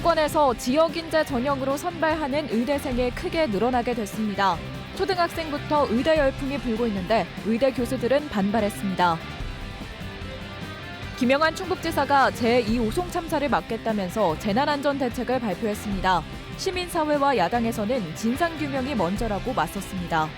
충청권에서 지역인재 전형으로 선발하는 의대생이 크게 늘어나게 됐습니다. 초등학생부터 의대 열풍이 불고 있는데 의대 교수들은 반발했습니다. 김영한 충북지사가 제2 오송 참사를 막겠다면서 재난안전 대책을 발표했습니다. 시민사회와 야당에서는 진상규명이 먼저라고 맞섰습니다.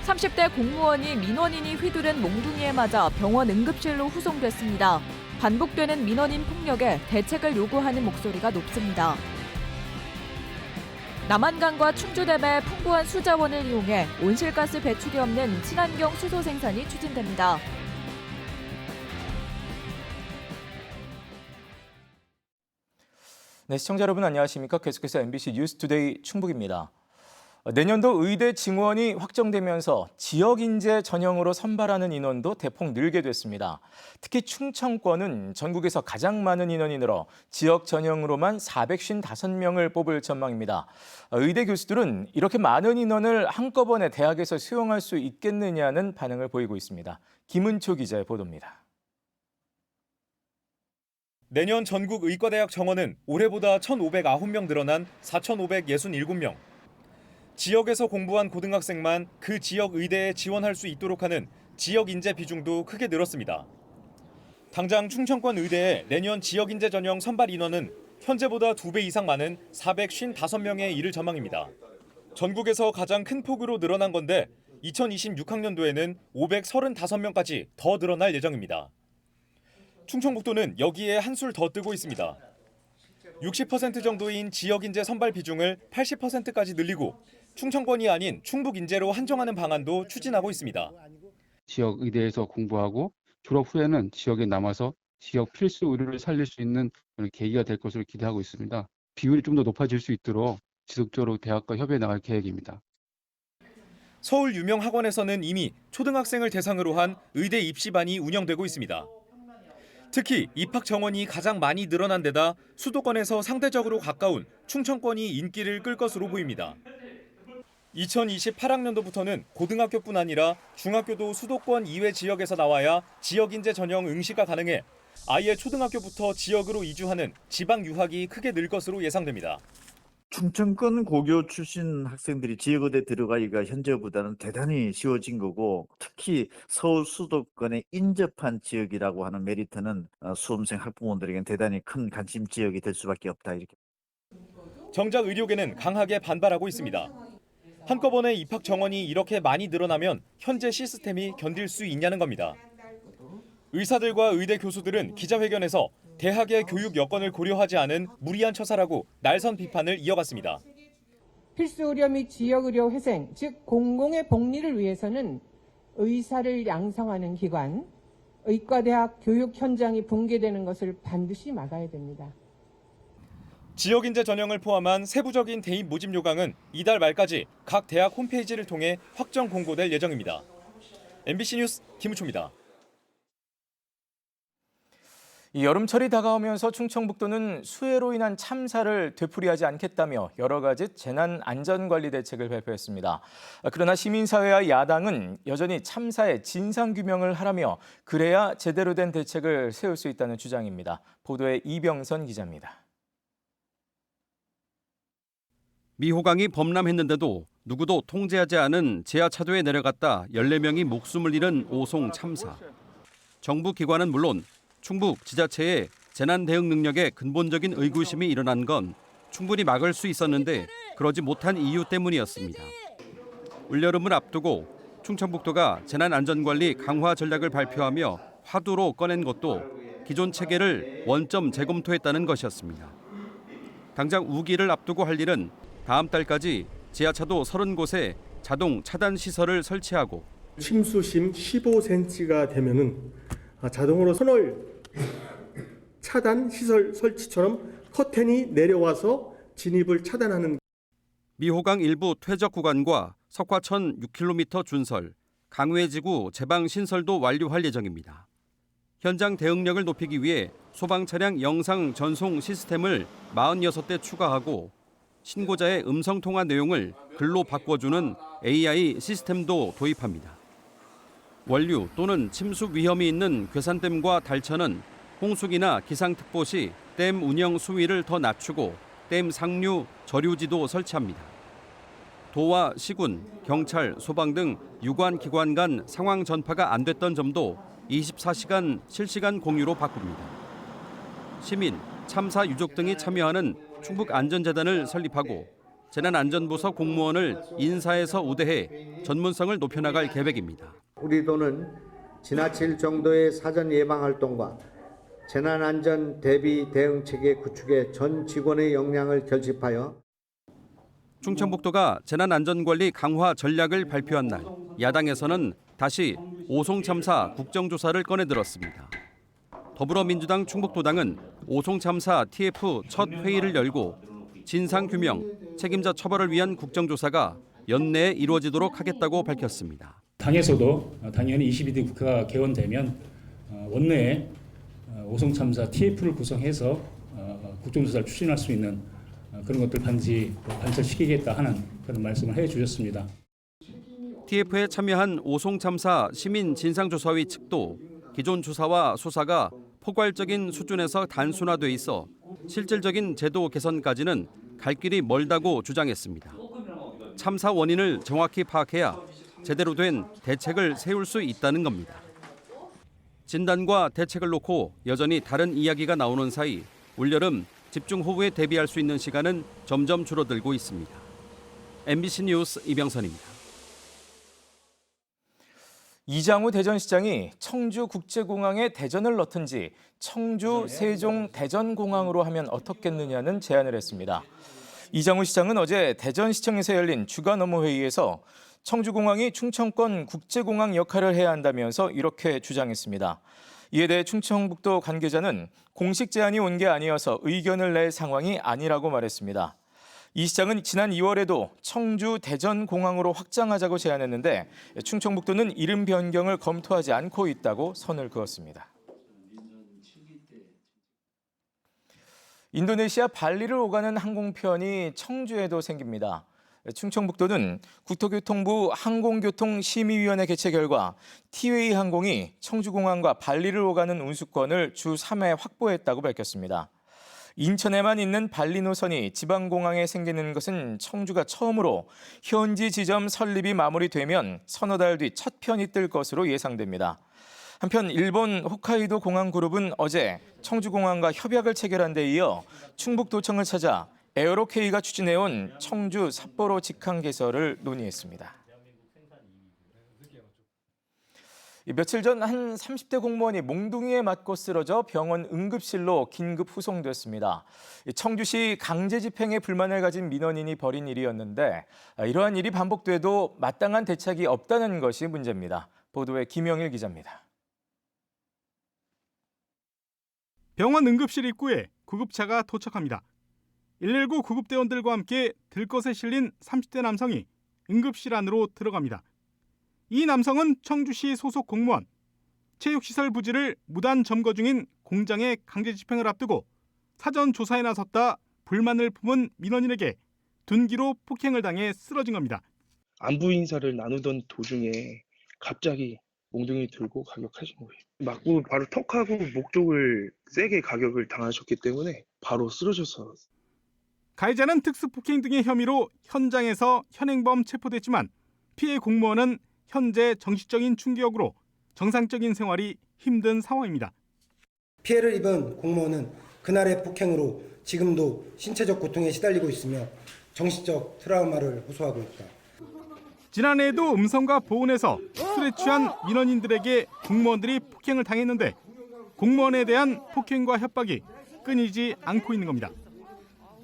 30대 공무원이 민원인이 휘두른 몽둥이에 맞아 병원 응급실로 후송됐습니다. 반복되는 민원인 폭력에 대책을 요구하는 목소리가 높습니다. 남한강과 충주댐의 풍부한 수자원을 이용해 온실가스 배출이 없는 친환경 수소 생산이 추진됩니다. 네, 시청자 여러분 안녕하십니까? 계속해서 MBC 뉴스투데이 충북입니다. 내년도 의대 증원이 확정되면서 지역 인재 전형으로 선발하는 인원도 대폭 늘게 됐습니다. 특히 충청권은 전국에서 가장 많은 인원이 늘어 지역 전형으로만 455명을 뽑을 전망입니다. 의대 교수들은 이렇게 많은 인원을 한꺼번에 대학에서 수용할 수 있겠느냐는 반응을 보이고 있습니다. 김은초 기자의 보도입니다. 내년 전국 의과대학 정원은 올해보다 1,509명 늘어난 4,567명. 지역에서 공부한 고등학생만 그 지역 의대에 지원할 수 있도록 하는 지역 인재 비중도 크게 늘었습니다. 당장 충청권 의대의 내년 지역 인재 전형 선발 인원은 현재보다 2배 이상 많은 455명에 이를 전망입니다. 전국에서 가장 큰 폭으로 늘어난 건데 2026학년도에는 535명까지 더 늘어날 예정입니다. 충청북도는 여기에 한술 더 뜨고 있습니다. 60% 정도인 지역 인재 선발 비중을 80%까지 늘리고 충청권이 아닌 충북 인재로 한정하는 방안도 추진하고 있습니다. 지역 의대에서 공부하고 졸업 후에는 지역에 남아서 지역 필수 의료를 살릴 수 있는 계기가 될 것으로 기대하고 있습니다. 비율이 좀 더 높아질 수 있도록 지속적으로 대학과 협의해 나갈 계획입니다. 서울 유명 학원에서는 이미 초등학생을 대상으로 한 의대 입시반이 운영되고 있습니다. 특히 입학 정원이 가장 많이 늘어난 데다 수도권에서 상대적으로 가까운 충청권이 인기를 끌 것으로 보입니다. 2028학년도부터는 고등학교뿐 아니라 중학교도 수도권 이외 지역에서 나와야 지역 인재 전형 응시가 가능해 아예 초등학교부터 지역으로 이주하는 지방 유학이 크게 늘 것으로 예상됩니다. 충청권 고교 출신 학생들이 지역의대 들어가기가 현재보다는 대단히 쉬워진 거고, 특히 서울 수도권에 인접한 지역이라고 하는 메리트는 수험생 학부모들에게는 대단히 큰 관심 지역이 될 수밖에 없다. 이렇게. 정작 의료계는 강하게 반발하고 있습니다. 한꺼번에 입학 정원이 이렇게 많이 늘어나면 현재 시스템이 견딜 수 있냐는 겁니다. 의사들과 의대 교수들은 기자회견에서 대학의 교육 여건을 고려하지 않은 무리한 처사라고 날선 비판을 이어갔습니다. 필수 의료 및 지역 의료 회생, 즉 공공의 복리를 위해서는 의사를 양성하는 기관, 의과대학 교육 현장이 붕괴되는 것을 반드시 막아야 됩니다. 지역 인재 전형을 포함한 세부적인 대입 모집 요강은 이달 말까지 각 대학 홈페이지를 통해 확정 공고될 예정입니다. MBC 뉴스 김우초입니다. 이 여름철이 다가오면서 충청북도는 수해로 인한 참사를 되풀이하지 않겠다며 여러 가지 재난안전관리 대책을 발표했습니다. 그러나 시민사회와 야당은 여전히 참사의 진상규명을 하라며 그래야 제대로 된 대책을 세울 수 있다는 주장입니다. 보도에 이병선 기자입니다. 미호강이 범람했는데도 누구도 통제하지 않은 지하차도에 내려갔다 14명이 목숨을 잃은 오송 참사. 정부 기관은 물론 충북 지자체의 재난 대응 능력에 근본적인 의구심이 일어난 건 충분히 막을 수 있었는데 그러지 못한 이유 때문이었습니다. 올여름을 앞두고 충청북도가 재난안전관리 강화 전략을 발표하며 화두로 꺼낸 것도 기존 체계를 원점 재검토했다는 것이었습니다. 당장 우기를 앞두고 할 일은 다음 달까지 지하차도 30곳에 자동 차단 시설을 설치하고 침수심 15cm가 되면은 자동으로 선월 차단 시설 설치처럼 커튼이 내려와서 진입을 차단하는. 미호강 일부 퇴적 구간과 석화천 6km 준설, 강외지구 제방 신설도 완료할 예정입니다. 현장 대응력을 높이기 위해 소방 차량 영상 전송 시스템을 46대 추가하고 신고자의 음성 통화 내용을 글로 바꿔주는 AI 시스템도 도입합니다. 원류 또는 침수 위험이 있는 괴산댐과 달천은 홍수기나 기상특보 시 댐 운영 수위를 더 낮추고 댐 상류 저류지도 설치합니다. 도와 시군, 경찰, 소방 등 유관 기관 간 상황 전파가 안 됐던 점도 24시간 실시간 공유로 바꿉니다. 시민, 참사 유족 등이 참여하는 충북안전재단을 설립하고 재난안전부서 공무원을 인사에서 우대해 전문성을 높여나갈 계획입니다. 우리 도는 지나칠 정도의 사전 예방 활동과 재난안전 대비 대응 체계 구축에 전 직원의 역량을 결집하여 충청북도가 재난안전관리 강화 전략을 발표한 날, 야당에서는 다시 오송 참사 국정조사를 꺼내들었습니다. 더불어민주당 충북도당은 오송 참사 TF 첫 회의를 열고 진상규명, 책임자 처벌을 위한 국정조사가 연내에 이루어지도록 하겠다고 밝혔습니다. 당에서도 당연히 22대 국회가 개원되면 원내에 오송 참사 TF를 구성해서 국정조사를 추진할 수 있는 그런 것들 반드시 관철시키겠다 하는 그런 말씀을 해주셨습니다. TF에 참여한 오송 참사 시민 진상조사위 측도 기존 조사와 수사가 포괄적인 수준에서 단순화돼 있어 실질적인 제도 개선까지는 갈 길이 멀다고 주장했습니다. 참사 원인을 정확히 파악해야 제대로 된 대책을 세울 수 있다는 겁니다. 진단과 대책을 놓고 여전히 다른 이야기가 나오는 사이 올여름 집중호우에 대비할 수 있는 시간은 점점 줄어들고 있습니다. MBC 뉴스 이병선입니다. 이장우 대전시장이 청주국제공항에 대전을 넣든지 청주 세종 대전공항으로 하면 어떻겠느냐는 제안을 했습니다. 이장우 시장은 어제 대전시청에서 열린 주간 업무회의에서 청주공항이 충청권 국제공항 역할을 해야 한다면서 이렇게 주장했습니다. 이에 대해 충청북도 관계자는 공식 제안이 온 게 아니어서 의견을 낼 상황이 아니라고 말했습니다. 이 시장은 지난 2월에도 청주 대전공항으로 확장하자고 제안했는데 충청북도는 이름 변경을 검토하지 않고 있다고 선을 그었습니다. 인도네시아 발리를 오가는 항공편이 청주에도 생깁니다. 충청북도는 국토교통부 항공교통심의위원회 개최 결과 티웨이 항공이 청주공항과 발리를 오가는 운수권을 주 3회 확보했다고 밝혔습니다. 인천에만 있는 발리 노선이 지방공항에 생기는 것은 청주가 처음으로 현지 지점 설립이 마무리되면 서너 달 뒤 첫 편이 뜰 것으로 예상됩니다. 한편 일본 홋카이도 공항그룹은 어제 청주공항과 협약을 체결한 데 이어 충북도청을 찾아 에어로케이가 추진해온 청주 삿포로 직항 개설을 논의했습니다. 며칠 전 한 30대 공무원이 몽둥이에 맞고 쓰러져 병원 응급실로 긴급 후송됐습니다. 청주시 강제 집행에 불만을 가진 민원인이 벌인 일이었는데 이러한 일이 반복돼도 마땅한 대책이 없다는 것이 문제입니다. 보도에 김영일 기자입니다. 병원 응급실 입구에 구급차가 도착합니다. 119 구급대원들과 함께 들것에 실린 30대 남성이 응급실 안으로 들어갑니다. 이 남성은 청주시 소속 공무원, 체육시설 부지를 무단 점거 중인 공장의 강제 집행을 앞두고 사전 조사에 나섰다 불만을 품은 민원인에게 둔기로 폭행을 당해 쓰러진 겁니다. 안부 인사를 나누던 도중에 갑자기 몽둥이 들고 가격하신 거예요. 맞고 바로 턱하고 목 쪽을 세게 가격을 당하셨기 때문에 바로 쓰러졌어요. 가해자는 특수폭행 등의 혐의로 현장에서 현행범 체포됐지만 피해 공무원은 현재 정신적인 충격으로 정상적인 생활이 힘든 상황입니다. 피해를 입은 공무원은 그날의 폭행으로 지금도 신체적 고통에 시달리고 있으며 정신적 트라우마를 호소하고 있다. 지난해에도 음성과 보훈에서 술에 취한 민원인들에게 공무원들이 폭행을 당했는데 공무원에 대한 폭행과 협박이 끊이지 않고 있는 겁니다.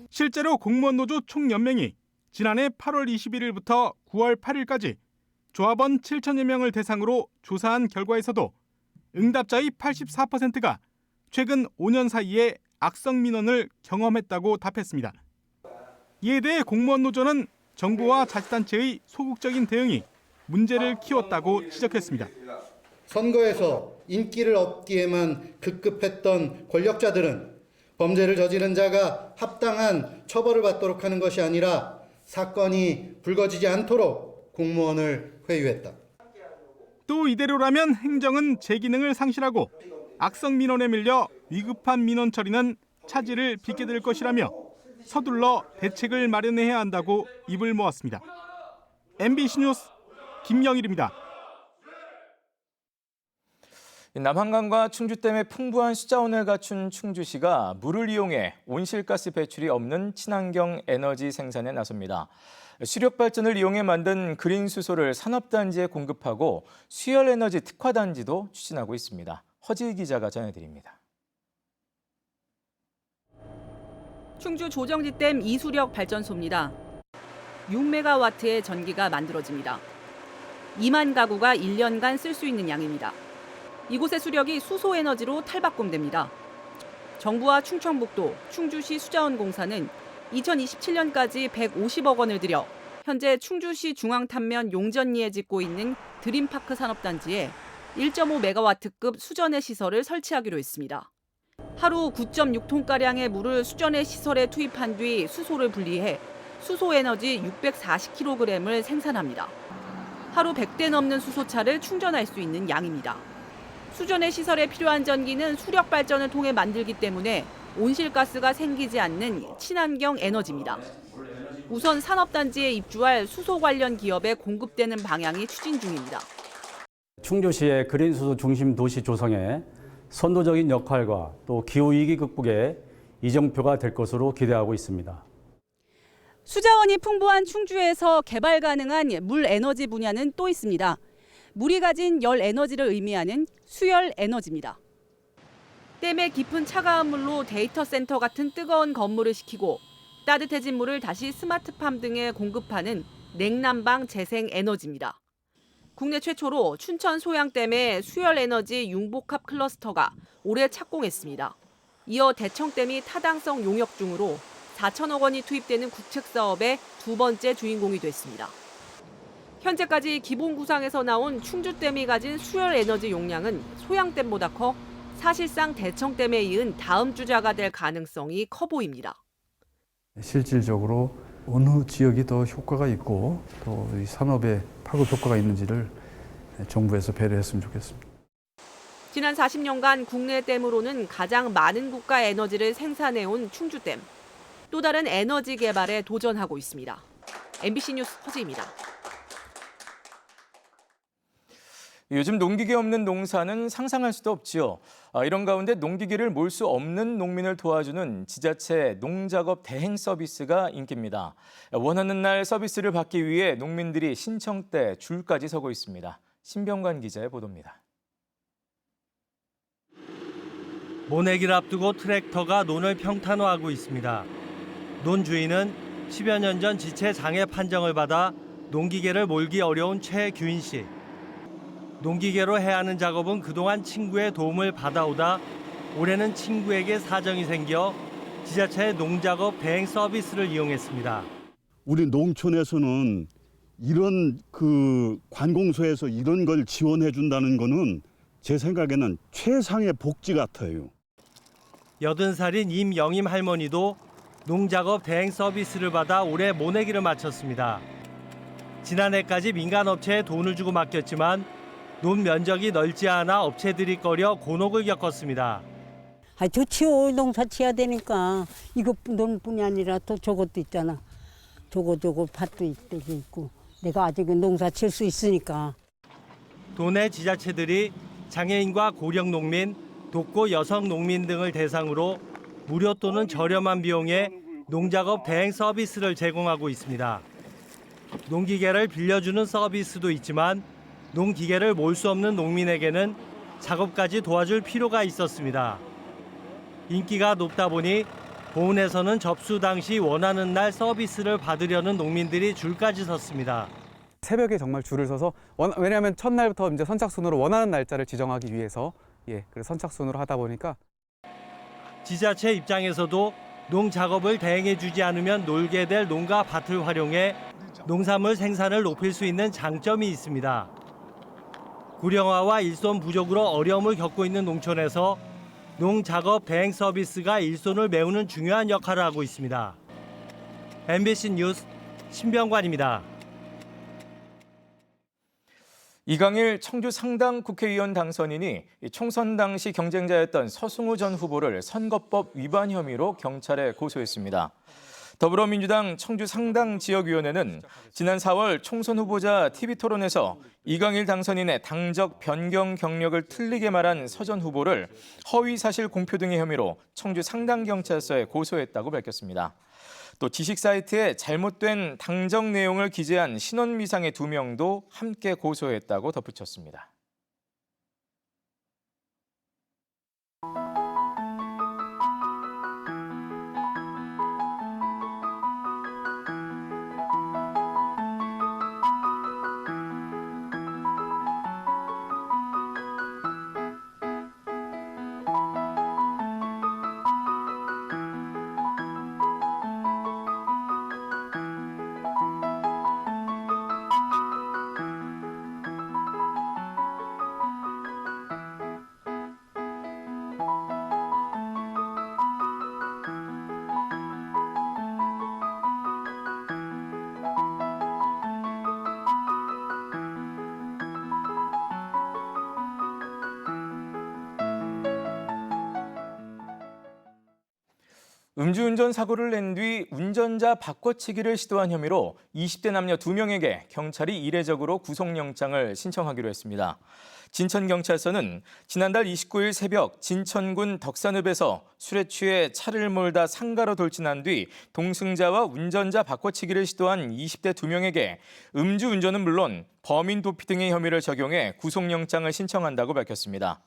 실제로 공무원 노조 총연맹이 지난해 8월 21일부터 9월 8일까지 조합원 7천여 명을 대상으로 조사한 결과에서도 응답자의 84%가 최근 5년 사이에 악성 민원을 경험했다고 답했습니다. 이에 대해 공무원 노조는 정부와 자치단체의 소극적인 대응이 문제를 키웠다고 지적했습니다. 선거에서 인기를 얻기에만 급급했던 권력자들은 범죄를 저지른 자가 합당한 처벌을 받도록 하는 것이 아니라 사건이 불거지지 않도록 공무원을 회유했다. 또 이대로라면 행정은 제 기능을 상실하고 악성 민원에 밀려 위급한 민원 처리는 차질을 빚게 될 것이라며 서둘러 대책을 마련해야 한다고 입을 모았습니다. MBC 뉴스 김영일입니다. 남한강과 충주댐의 풍부한 수자원을 갖춘 충주시가 물을 이용해 온실가스 배출이 없는 친환경 에너지 생산에 나섭니다. 수력 발전을 이용해 만든 그린 수소를 산업단지에 공급하고 수열 에너지 특화단지도 추진하고 있습니다. 허지 기자가 전해드립니다. 충주 조정지댐 이수력 발전소입니다. 6메가와트의 전기가 만들어집니다. 2만 가구가 1년간 쓸 수 있는 양입니다. 이곳의 수력이 수소 에너지로 탈바꿈됩니다. 정부와 충청북도, 충주시 수자원공사는 2027년까지 150억 원을 들여 현재 충주시 중앙탄면 용전리에 짓고 있는 드림파크 산업단지에 1.5메가와트급 수전해 시설을 설치하기로 했습니다. 하루 9.6톤가량의 물을 수전해 시설에 투입한 뒤 수소를 분리해 수소 에너지 640kg을 생산합니다. 하루 100대 넘는 수소차를 충전할 수 있는 양입니다. 수전해 시설에 필요한 전기는 수력 발전을 통해 만들기 때문에 온실가스가 생기지 않는 친환경 에너지입니다. 우선 산업단지에 입주할 수소 관련 기업에 공급되는 방향이 추진 중입니다. 충주시의 그린 수소 중심 도시 조성에 선도적인 역할과 또 기후위기 극복에 이정표가 될 것으로 기대하고 있습니다. 수자원이 풍부한 충주에서 개발 가능한 물 에너지 분야는 또 있습니다. 물이 가진 열 에너지를 의미하는 수열 에너지입니다. 댐의 깊은 차가운 물로 데이터 센터 같은 뜨거운 건물을 식히고 따뜻해진 물을 다시 스마트팜 등에 공급하는 냉난방 재생 에너지입니다. 국내 최초로 춘천 소양댐의 수열 에너지 융복합 클러스터가 올해 착공했습니다. 이어 대청댐이 타당성 용역 중으로 4천억 원이 투입되는 국책 사업의 두 번째 주인공이 됐습니다. 현재까지 기본 구상에서 나온 충주댐이 가진 수열 에너지 용량은 소양댐보다 커 사실상 대청댐에 이은 다음 주자가 될 가능성이 커 보입니다. 실질적으로 어느 지역이 더 효과가 있고 또 이 산업에 파급 효과가 있는지를 정부에서 배려했으면 좋겠습니다. 지난 40년간 국내 댐으로는 가장 많은 국가 에너지를 생산해온 충주댐. 또 다른 에너지 개발에 도전하고 있습니다. MBC 뉴스 허지입니다. 요즘 농기계 없는 농사는 상상할 수도 없지요. 이런 가운데 농기계를 몰 수 없는 농민을 도와주는 지자체 농작업 대행 서비스가 인기입니다. 원하는 날 서비스를 받기 위해 농민들이 신청대 줄까지 서고 있습니다. 신병관 기자의 보도입니다. 모내기를 앞두고 트랙터가 논을 평탄화하고 있습니다. 논 주인은 10여 년 전 지체 장애 판정을 받아 농기계를 몰기 어려운 최규인 씨. 농기계로 해야 하는 작업은 그동안 친구의 도움을 받아오다 올해는 친구에게 사정이 생겨 지자체의 농작업 대행 서비스를 이용했습니다. 우리 농촌에서는 이런 관공서에서 이런 걸 지원해 준다는 거는 제 생각에는 최상의 복지 같아요. 80살인 임영임 할머니도 농작업 대행 서비스를 받아 올해 모내기를 마쳤습니다. 지난해까지 민간업체에 돈을 주고 맡겼지만 논 면적이 넓지 않아 업체들이 꺼려 곤혹을 겪었습니다. 좋지요. 농사 지어야 되니까. 이것뿐이 아니라 또 저것도 있잖아. 저거 밭도 있고. 내가 아직 농사 칠 수 있으니까. 도내 지자체들이 장애인과 고령 농민, 독거 여성 농민 등을 대상으로 무료 또는 저렴한 비용에 농작업 대행 서비스를 제공하고 있습니다. 농기계를 빌려주는 서비스도 있지만 농기계를 몰 수 없는 농민에게는 작업까지 도와줄 필요가 있었습니다. 인기가 높다 보니 보훈에서는 접수 당시 원하는 날 서비스를 받으려는 농민들이 줄까지 섰습니다. 새벽에 정말 줄을 서서 왜냐하면 첫날부터 이제 선착순으로 원하는 날짜를 지정하기 위해서 그래서 선착순으로 하다 보니까 지자체 입장에서도 농작업을 대행해 주지 않으면 놀게 될 농가 밭을 활용해 농산물 생산을 높일 수 있는 장점이 있습니다. 구령화와 일손 부족으로 어려움을 겪고 있는 농촌에서 농작업 대행 서비스가 일손을 메우는 중요한 역할을 하고 있습니다. MBC 뉴스 신병관입니다. 이강일 청주 상당 국회의원 당선인이 총선 당시 경쟁자였던 서승우 전 후보를 선거법 위반 혐의로 경찰에 고소했습니다. 더불어민주당 청주 상당 지역위원회는 지난 4월 총선 후보자 TV토론에서 이강일 당선인의 당적 변경 경력을 틀리게 말한 서 전 후보를 허위사실 공표 등의 혐의로 청주 상당경찰서에 고소했다고 밝혔습니다. 또 지식 사이트에 잘못된 당적 내용을 기재한 신원미상의 2명도 함께 고소했다고 덧붙였습니다. 음주운전 사고를 낸 뒤 운전자 바꿔치기를 시도한 혐의로 20대 남녀 2명에게 경찰이 이례적으로 구속영장을 신청하기로 했습니다. 진천경찰서는 지난달 29일 새벽 진천군 덕산읍에서 술에 취해 차를 몰다 상가로 돌진한 뒤 동승자와 운전자 바꿔치기를 시도한 20대 2명에게 음주운전은 물론 범인 도피 등의 혐의를 적용해 구속영장을 신청한다고 밝혔습니다.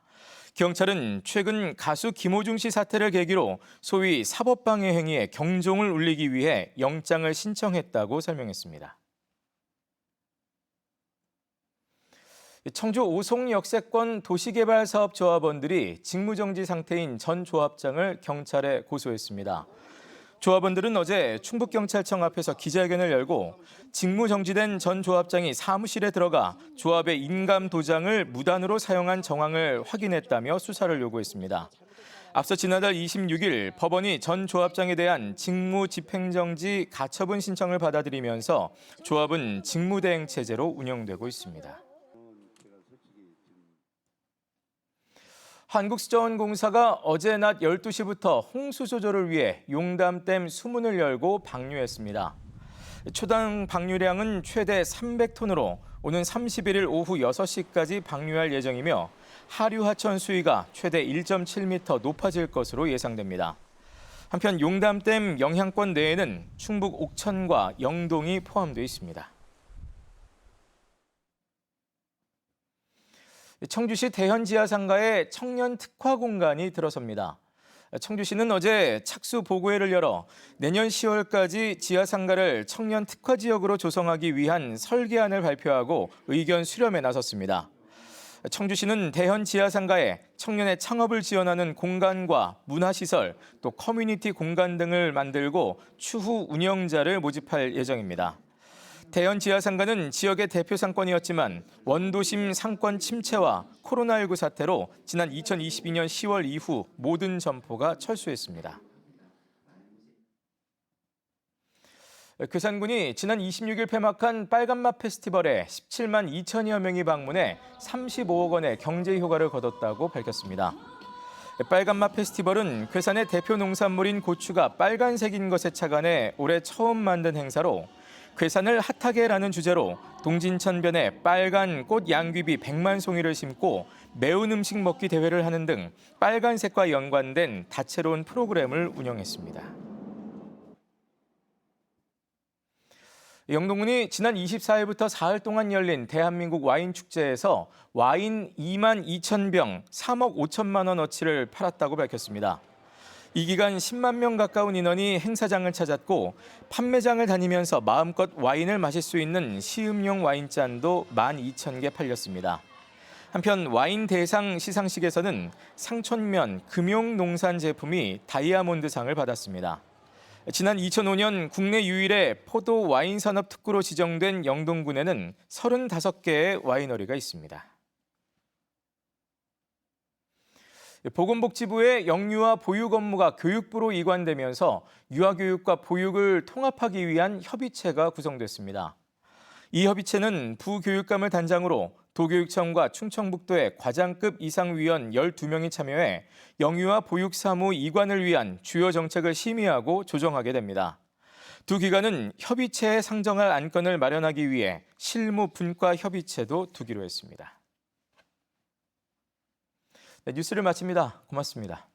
경찰은 최근 가수 김호중 씨 사태를 계기로 소위 사법방해 행위에 경종을 울리기 위해 영장을 신청했다고 설명했습니다. 청주 오송 역세권 도시개발사업 조합원들이 직무정지 상태인 전 조합장을 경찰에 고소했습니다. 조합원들은 어제 충북경찰청 앞에서 기자회견을 열고 직무정지된 전 조합장이 사무실에 들어가 조합의 인감 도장을 무단으로 사용한 정황을 확인했다며 수사를 요구했습니다. 앞서 지난달 26일 법원이 전 조합장에 대한 직무집행정지 가처분 신청을 받아들이면서 조합은 직무대행 체제로 운영되고 있습니다. 한국수자원공사가 어제 낮 12시부터 홍수 조절을 위해 용담댐 수문을 열고 방류했습니다. 초당 방류량은 최대 300톤으로 오는 31일 오후 6시까지 방류할 예정이며 하류 하천 수위가 최대 1.7m 높아질 것으로 예상됩니다. 한편 용담댐 영향권 내에는 충북 옥천과 영동이 포함되어 있습니다. 청주시 대현 지하상가에 청년 특화 공간이 들어섭니다. 청주시는 어제 착수 보고회를 열어 내년 10월까지 지하상가를 청년 특화 지역으로 조성하기 위한 설계안을 발표하고 의견 수렴에 나섰습니다. 청주시는 대현 지하상가에 청년의 창업을 지원하는 공간과 문화시설, 또 커뮤니티 공간 등을 만들고 추후 운영자를 모집할 예정입니다. 대현 지하상가는 지역의 대표 상권이었지만 원도심 상권 침체와 코로나19 사태로 지난 2022년 10월 이후 모든 점포가 철수했습니다. 괴산군이 지난 26일 폐막한 빨간맛 페스티벌에 17만 2천여 명이 방문해 35억 원의 경제 효과를 거뒀다고 밝혔습니다. 빨간맛 페스티벌은 괴산의 대표 농산물인 고추가 빨간색인 것에 착안해 올해 처음 만든 행사로 괴산을 핫하게라는 주제로 동진천변에 빨간 꽃 양귀비 100만 송이를 심고 매운 음식 먹기 대회를 하는 등 빨간색과 연관된 다채로운 프로그램을 운영했습니다. 영동군이 지난 24일부터 사흘 동안 열린 대한민국 와인 축제에서 와인 2만 2천 병 3억 5천만 원어치를 팔았다고 밝혔습니다. 이 기간 10만 명 가까운 인원이 행사장을 찾았고 판매장을 다니면서 마음껏 와인을 마실 수 있는 시음용 와인잔도 12,000개 팔렸습니다. 한편 와인 대상 시상식에서는 상촌면 금용농산 제품이 다이아몬드상을 받았습니다. 지난 2005년 국내 유일의 포도 와인 산업 특구로 지정된 영동군에는 35개의 와이너리가 있습니다. 보건복지부의 영유아 보육 업무가 교육부로 이관되면서 유아교육과 보육을 통합하기 위한 협의체가 구성됐습니다. 이 협의체는 부교육감을 단장으로 도교육청과 충청북도의 과장급 이상위원 12명이 참여해 영유아 보육사무 이관을 위한 주요 정책을 심의하고 조정하게 됩니다. 두 기관은 협의체에 상정할 안건을 마련하기 위해 실무 분과 협의체도 두기로 했습니다. 네, 뉴스를 마칩니다. 고맙습니다.